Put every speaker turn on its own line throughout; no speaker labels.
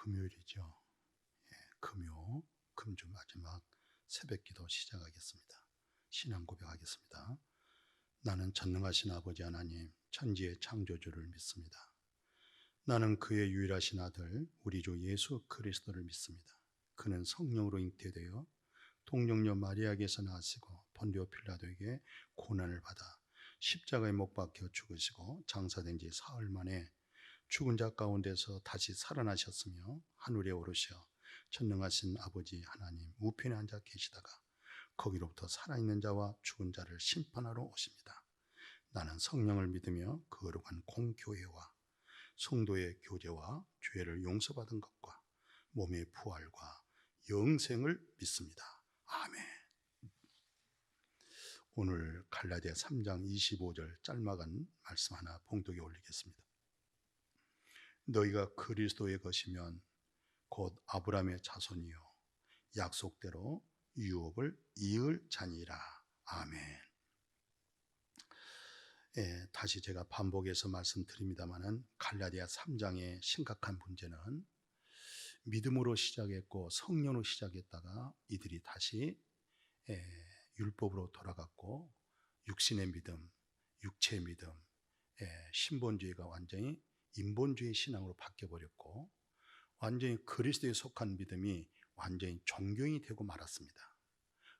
금요일이죠. 금주 마지막 새벽기도 시작하겠습니다. 신앙 고백하겠습니다. 나는 전능하신 아버지 하나님, 천지의 창조주를 믿습니다. 나는 그의 유일하신 아들, 우리 주 예수 그리스도를 믿습니다. 그는 성령으로 잉태되어 동정녀 마리아에게서 나시고 본디오 필라도에게 고난을 받아 십자가에 못 박혀 죽으시고 장사된 지 사흘 만에 죽은 자 가운데서 다시 살아나셨으며 하늘에 오르셔 전능하신 아버지 하나님 우편에 앉아 계시다가 거기로부터 살아있는 자와 죽은 자를 심판하러 오십니다. 나는 성령을 믿으며 거룩한 공교회와 성도의 교제와 죄를 용서받은 것과 몸의 부활과 영생을 믿습니다. 아멘. 오늘 갈라디아 3장 25절 짤막한 말씀 하나 봉독에 올리겠습니다. 너희가 그리스도의 것이면 곧 아브라함의 자손이요 약속대로 유업을 이을 자니라. 아멘. 다시 제가 반복해서 말씀드립니다마는 갈라디아 3장의 심각한 문제는 믿음으로 시작했고 성령으로 시작했다가 이들이 다시 율법으로 돌아갔고 육신의 믿음, 육체의 믿음, 신본주의가 완전히 인본주의 신앙으로 바뀌어버렸고 완전히 그리스도에 속한 믿음이 완전히 종교인이 되고 말았습니다.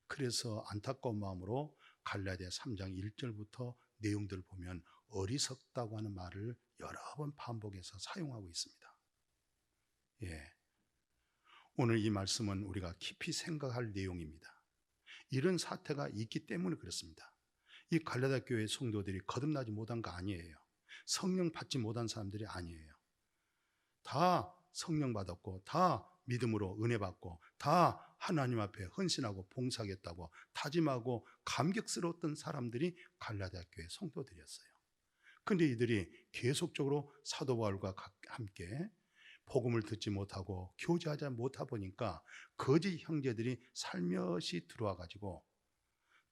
그래서 안타까운 마음으로 갈라디아 3장 1절부터 내용들을 보면 어리석다고 하는 말을 여러 번 반복해서 사용하고 있습니다. 오늘 이 말씀은 우리가 깊이 생각할 내용입니다. 이런 사태가 있기 때문에 그렇습니다. 이 갈라디아 교회 성도들이 거듭나지 못한 거 아니에요. 성령 받지 못한 사람들이 아니에요. 다 성령 받았고 다 믿음으로 은혜 받고 다 하나님 앞에 헌신하고 봉사하겠다고 다짐하고 감격스러웠던 사람들이 갈라디아 교회 성도들이었어요. 그런데 이들이 계속적으로 사도 바울과 함께 복음을 듣지 못하고 교제하지 못하다 보니까 거짓 형제들이 살며시 들어와 가지고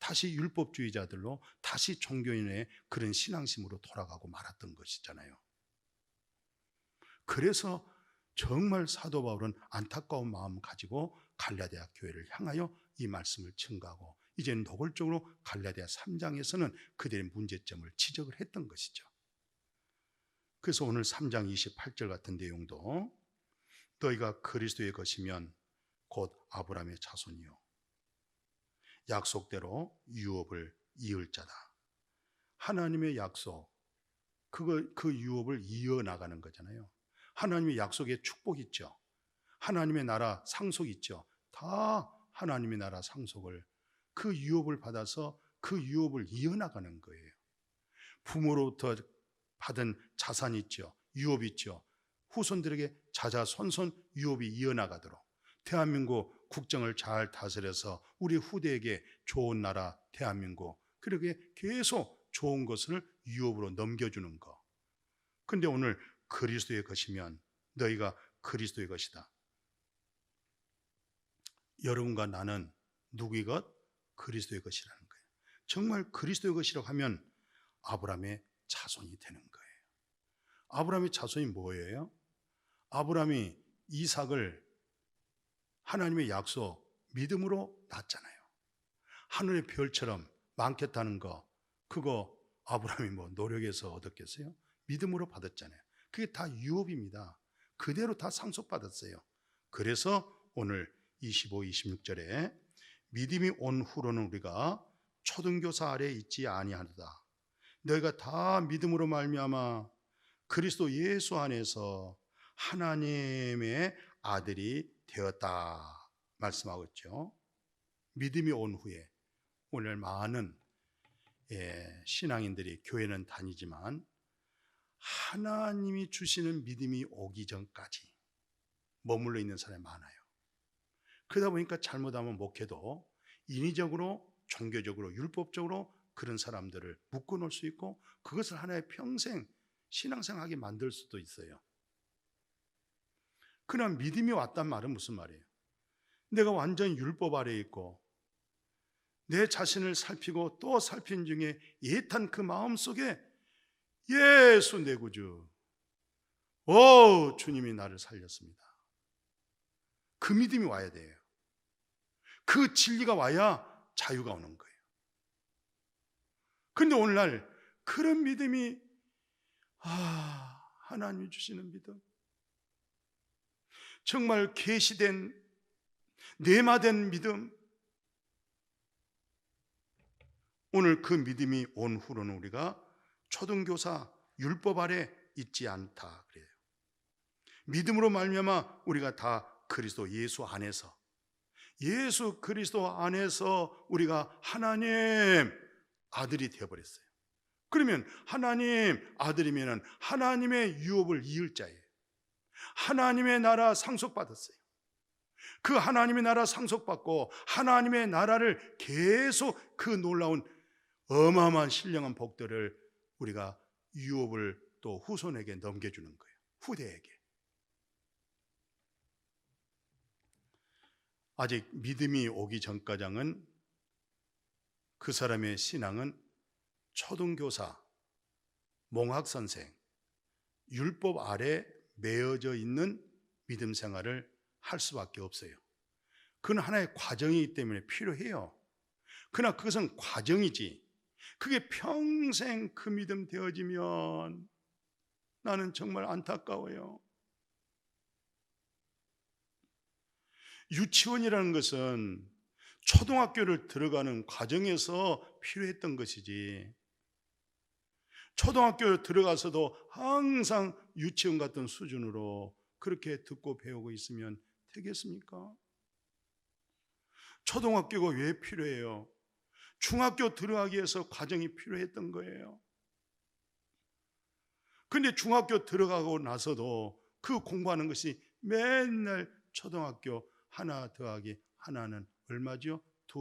다시 율법주의자들로 다시 종교인의 그런 신앙심으로 돌아가고 말았던 것이잖아요. 그래서 정말 사도 바울은 안타까운 마음 가지고 갈라디아 교회를 향하여 이 말씀을 증거하고 이제는 노골적으로 갈라디아 3장에서는 그들의 문제점을 지적을 했던 것이죠. 그래서 오늘 3장 28절 같은 내용도 너희가 그리스도의 것이면 곧 아브라함의 자손이요 약속대로 유업을 이을 자다. 하나님의 약속, 그 유업을 이어나가는 거잖아요. 하나님의 약속에 축복 있죠. 하나님의 나라 상속 있죠. 다 하나님의 나라 상속을 그 유업을 받아서 그 유업을 이어나가는 거예요. 부모로부터 받은 자산 있죠. 유업 있죠. 후손들에게 자자손손 유업이 이어나가도록 대한민국 국정을 잘 다스려서 우리 후대에게 좋은 나라 대한민국 그렇게 계속 좋은 것을 유업으로 넘겨주는 것. 근데 오늘 그리스도의 것이면 너희가 그리스도의 것이다. 여러분과 나는 누구의 것? 그리스도의 것이라는 거예요. 정말 그리스도의 것이라고 하면 아브라함의 자손이 되는 거예요. 아브라함의 자손이 뭐예요? 아브라함이 이삭을 하나님의 약속 믿음으로 낳았잖아요. 하늘의 별처럼 많겠다는 거 그거 아브라함이 뭐 노력해서 얻었겠어요? 믿음으로 받았잖아요. 그게 다 유업입니다. 그대로 다 상속받았어요. 그래서 오늘 25, 26절에 믿음이 온 후로는 우리가 초등교사 아래에 있지 아니하노다. 너희가 다 믿음으로 말미암아 그리스도 예수 안에서 하나님의 아들이 되었다 말씀하고 있죠. 믿음이 온 후에 오늘 많은 신앙인들이 교회는 다니지만 하나님이 주시는 믿음이 오기 전까지 머물러 있는 사람이 많아요. 그러다 보니까 잘못하면 목회도 인위적으로 종교적으로 율법적으로 그런 사람들을 묶어놓을 수 있고 그것을 하나의 평생 신앙생활하게 만들 수도 있어요. 그러나 믿음이 왔단 말은 무슨 말이에요? 내가 완전히 율법 아래에 있고 내 자신을 살피고 또 살핀 중에 애탄 그 마음속에 예수 내 구주, 오 주님이 나를 살렸습니다. 그 믿음이 와야 돼요. 그 진리가 와야 자유가 오는 거예요. 그런데 오늘날 그런 믿음이 하나님이 주시는 믿음, 정말 계시된 내마된 믿음, 오늘 그 믿음이 온 후로는 우리가 초등교사 율법 아래 있지 않다 그래요. 믿음으로 말미암아 우리가 다 그리스도 예수 안에서, 예수 그리스도 안에서 우리가 하나님 아들이 되어버렸어요. 그러면 하나님 아들이면 하나님의 유업을 이을 자예요. 하나님의 나라 상속받았어요. 그 하나님의 나라 상속받고 하나님의 나라를 계속 그 놀라운 어마어마한 신령한 복들을 우리가 유업을 또 후손에게 넘겨주는 거예요. 후대에게. 아직 믿음이 오기 전까지는 그 사람의 신앙은 초등교사, 몽학선생, 율법 아래 매어져 있는 믿음 생활을 할 수밖에 없어요. 그건 하나의 과정이기 때문에 필요해요. 그러나 그것은 과정이지, 그게 평생 그 믿음 되어지면 나는 정말 안타까워요. 유치원이라는 것은 초등학교를 들어가는 과정에서 필요했던 것이지, 초등학교 들어가서도 항상 유치원 같은 수준으로 그렇게 듣고 배우고 있으면 되겠습니까? 초등학교가 왜 필요해요? 중학교 들어가기 위해서 과정이 필요했던 거예요. 그런데 중학교 들어가고 나서도 그 공부하는 것이 맨날 초등학교 하나 더하기 하나는 얼마죠? 2.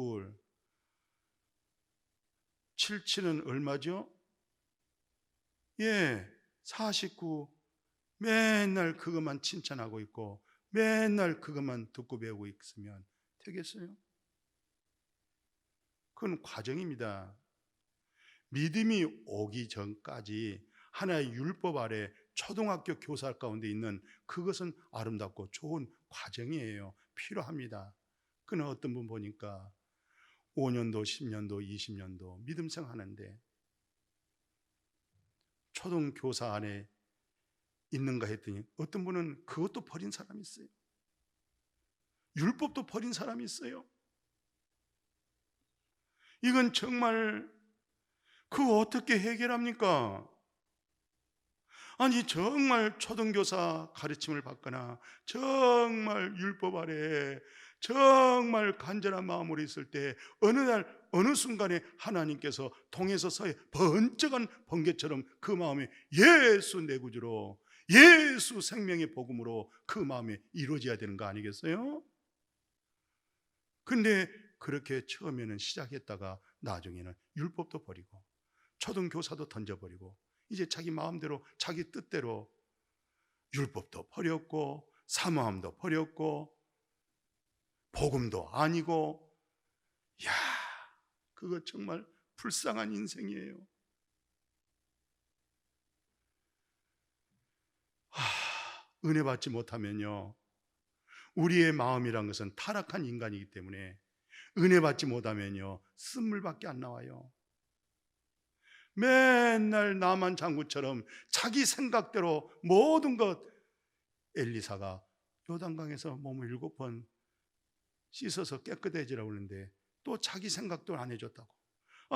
77은 얼마죠? 49. 맨날 그것만 칭찬하고 있고 맨날 그것만 듣고 배우고 있으면 되겠어요? 그건 과정입니다. 믿음이 오기 전까지 하나의 율법 아래 초등학교 교사 가운데 있는 그것은 아름답고 좋은 과정이에요. 필요합니다. 그는 어떤 분 보니까 5년도, 10년도, 20년도 믿음생 하는데 초등교사 안에 있는가 했더니 어떤 분은 그것도 버린 사람이 있어요. 율법도 버린 사람이 있어요. 이건 정말 그거 어떻게 해결합니까? 아니 정말 초등교사 가르침을 받거나 정말 율법 아래 정말 간절한 마음으로 있을 때 어느 날 어느 순간에 하나님께서 통해서 서에 번쩍한 번개처럼 그 마음이 예수 내 구주로, 예수 생명의 복음으로 그 마음이 이루어져야 되는 거 아니겠어요? 근데 그렇게 처음에는 시작했다가 나중에는 율법도 버리고 초등교사도 던져버리고 이제 자기 마음대로 자기 뜻대로 율법도 버렸고 사모함도 버렸고 복음도 아니고, 그거 정말 불쌍한 인생이에요. 은혜 받지 못하면요, 우리의 마음이란 것은 타락한 인간이기 때문에 은혜 받지 못하면요 쓴물밖에 안 나와요. 맨날 나만 장군처럼 자기 생각대로 모든 것, 엘리사가 요단강에서 몸을 7번 씻어서 깨끗해지라고 그러는데 또 자기 생각도 안 해줬다고.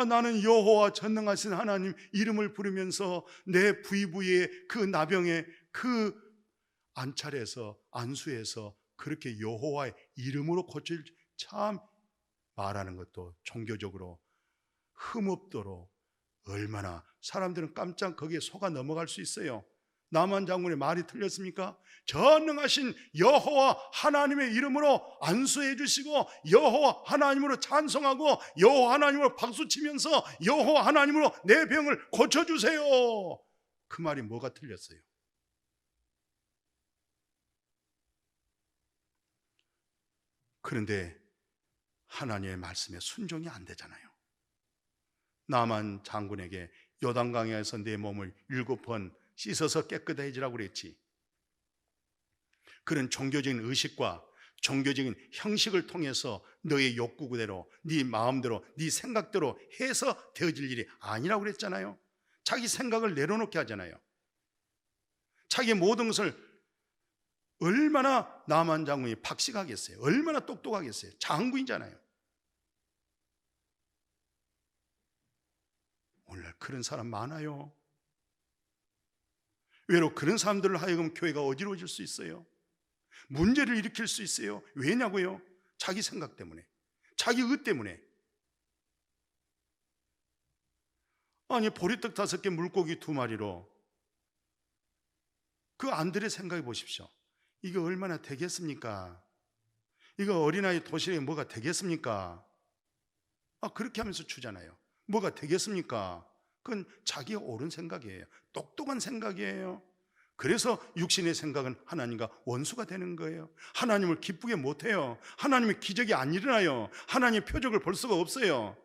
나는 여호와 전능하신 하나님 이름을 부르면서 내 부위부위의 그 나병에 그 안찰에서 안수에서 그렇게 여호와의 이름으로 고칠, 참 말하는 것도 종교적으로 흠없도록 얼마나 사람들은 깜짝 거기에 속아 넘어갈 수 있어요. 나만 장군의 말이 틀렸습니까? 전능하신 여호와 하나님의 이름으로 안수해 주시고 여호와 하나님으로 찬송하고 여호와 하나님으로 박수치면서 여호와 하나님으로 내 병을 고쳐주세요. 그 말이 뭐가 틀렸어요? 그런데 하나님의 말씀에 순종이 안 되잖아요. 나만 장군에게 요단강에서 내 몸을 7번 씻어서 깨끗해지라고 그랬지. 그런 종교적인 의식과 종교적인 형식을 통해서 너의 욕구대로, 네 마음대로, 네 생각대로 해서 되어질 일이 아니라고 그랬잖아요. 자기 생각을 내려놓게 하잖아요. 자기의 모든 것을 얼마나 나만 장군이 박식하겠어요. 얼마나 똑똑하겠어요. 장군이잖아요. 오늘날 그런 사람 많아요. 왜로 그런 사람들을 하여금 교회가 어지러워질 수 있어요? 문제를 일으킬 수 있어요. 왜냐고요? 자기 생각 때문에, 자기 의 때문에. 아니, 보리떡 5개, 물고기 2마리로 그 안들의 생각해 보십시오. 이거 얼마나 되겠습니까? 이거 어린아이 도시락에 뭐가 되겠습니까? 그렇게 하면서 주잖아요. 뭐가 되겠습니까? 그건 자기가 옳은 생각이에요. 똑똑한 생각이에요. 그래서 육신의 생각은 하나님과 원수가 되는 거예요. 하나님을 기쁘게 못해요. 하나님의 기적이 안 일어나요. 하나님의 표적을 볼 수가 없어요.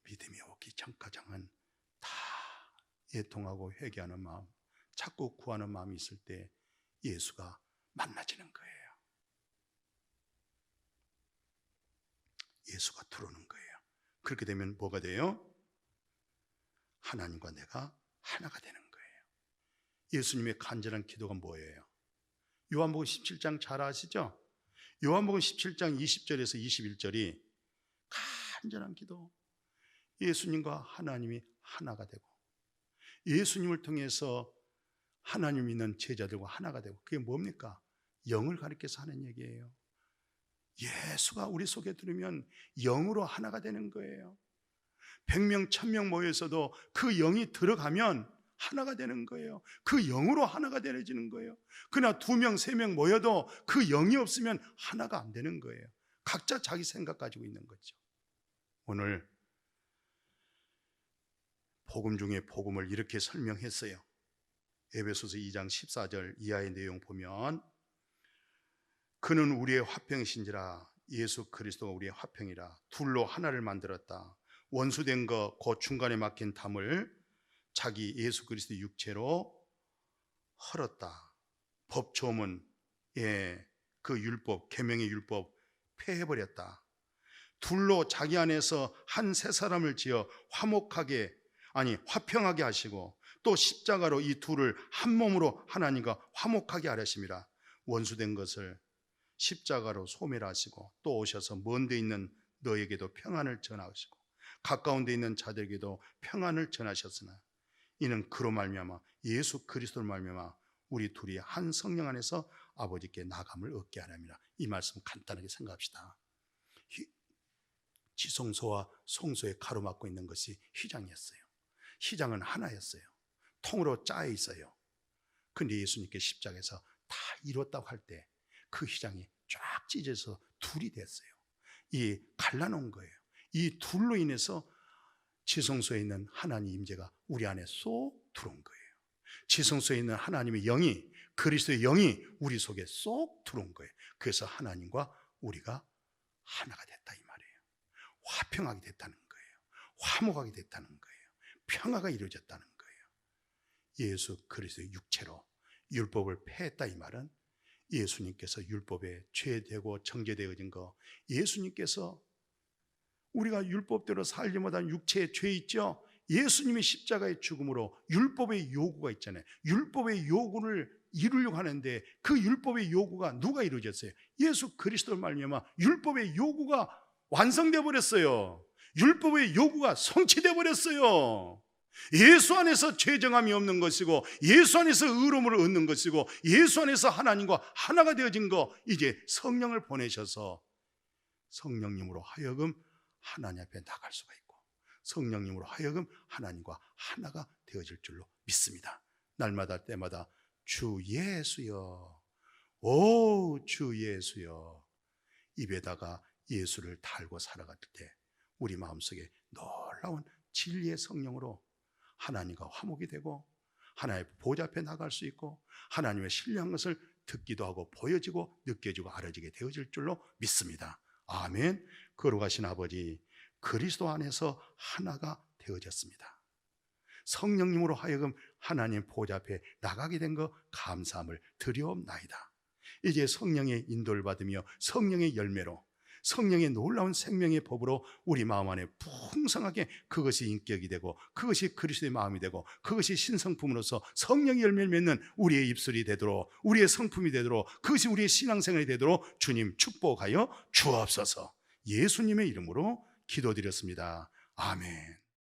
믿음이 오기 전까지는 다 애통하고 회개하는 마음, 자꾸 구하는 마음이 있을 때 예수가 만나지는 거예요. 예수가 들어오는 거예요. 그렇게 되면 뭐가 돼요? 하나님과 내가 하나가 되는 거예요. 예수님의 간절한 기도가 뭐예요? 요한복음 17장 잘 아시죠? 요한복음 17장 20절에서 21절이 간절한 기도. 예수님과 하나님이 하나가 되고 예수님을 통해서 하나님 믿는 제자들과 하나가 되고, 그게 뭡니까? 영을 가리켜서 하는 얘기예요. 예수가 우리 속에 들으면 영으로 하나가 되는 거예요. 100명, 1000명 모여서도 그 영이 들어가면 하나가 되는 거예요. 그 영으로 하나가 되어지는 거예요. 그러나 2명, 3명 모여도 그 영이 없으면 하나가 안 되는 거예요. 각자 자기 생각 가지고 있는 거죠. 오늘 복음 중에 복음을 이렇게 설명했어요. 에베소서 2장 14절 이하의 내용 보면, 그는 우리의 화평이신지라, 예수 그리스도가 우리의 화평이라, 둘로 하나를 만들었다. 원수된 것 곧 중간에 막힌 담을 자기 예수 그리스도 육체로 헐었다. 법조문, 그 율법, 계명의 율법 폐해버렸다. 둘로 자기 안에서 한 새 사람을 지어 화평하게 하시고, 또 십자가로 이 둘을 한 몸으로 하나님과 화목하게 하려심이라. 원수된 것을 십자가로 소멸하시고, 또 오셔서 먼 데 있는 너에게도 평안을 전하시고 가까운 데 있는 자들에게도 평안을 전하셨으나, 이는 그로 말미암아 예수 그리스도로 말미암아 우리 둘이 한 성령 안에서 아버지께 나감을 얻게 하렵니다. 이 말씀 간단하게 생각합시다. 지성소와 성소에 가로막고 있는 것이 휘장이었어요. 휘장은 하나였어요. 통으로 짜여 있어요. 근데 예수님께 십자가에서 다 이뤘다고 할 때 그 휘장이 쫙 찢어서 둘이 됐어요. 이 갈라놓은 거예요. 이 둘로 인해서 지성소에 있는 하나님의 임재가 우리 안에 쏙 들어온 거예요. 지성소에 있는 하나님의 영이, 그리스도의 영이 우리 속에 쏙 들어온 거예요. 그래서 하나님과 우리가 하나가 됐다 이 말이에요. 화평하게 됐다는 거예요. 화목하게 됐다는 거예요. 평화가 이루어졌다는 거예요. 예수 그리스도의 육체로 율법을 폐했다 이 말은, 예수님께서 율법에 죄되고 정죄되어진 거, 예수님께서 우리가 율법대로 살지 못한 육체의 죄 있죠? 예수님의 십자가의 죽음으로 율법의 요구가 있잖아요. 율법의 요구를 이루려고 하는데 그 율법의 요구가 누가 이루어졌어요? 예수 그리스도를 말미암아 율법의 요구가 완성되어 버렸어요. 율법의 요구가 성취되어 버렸어요. 예수 안에서 죄정함이 없는 것이고, 예수 안에서 의로움을 얻는 것이고, 예수 안에서 하나님과 하나가 되어진 거, 이제 성령을 보내셔서 성령님으로 하여금 하나님 앞에 나갈 수가 있고, 성령님으로 하여금 하나님과 하나가 되어질 줄로 믿습니다. 날마다 때마다 주 예수여, 오 주 예수여, 입에다가 예수를 달고 살아갈 때 우리 마음속에 놀라운 진리의 성령으로 하나님과 화목이 되고, 하나님의 보좌 앞에 나갈 수 있고, 하나님의 신령한 것을 듣기도 하고 보여지고 느껴지고 알아지게 되어질 줄로 믿습니다. 아멘. 거룩하신 아버지, 그리스도 안에서 하나가 되어졌습니다. 성령님으로 하여금 하나님 보좌 앞에 나가게 된 거 감사함을 드리옵나이다. 이제 성령의 인도를 받으며 성령의 열매로, 성령의 놀라운 생명의 법으로 우리 마음 안에 풍성하게 그것이 인격이 되고, 그것이 그리스도의 마음이 되고, 그것이 신성품으로서 성령의 열매를 맺는 우리의 입술이 되도록, 우리의 성품이 되도록, 그것이 우리의 신앙생활이 되도록 주님 축복하여 주옵소서. 예수님의 이름으로 기도드렸습니다. 아멘.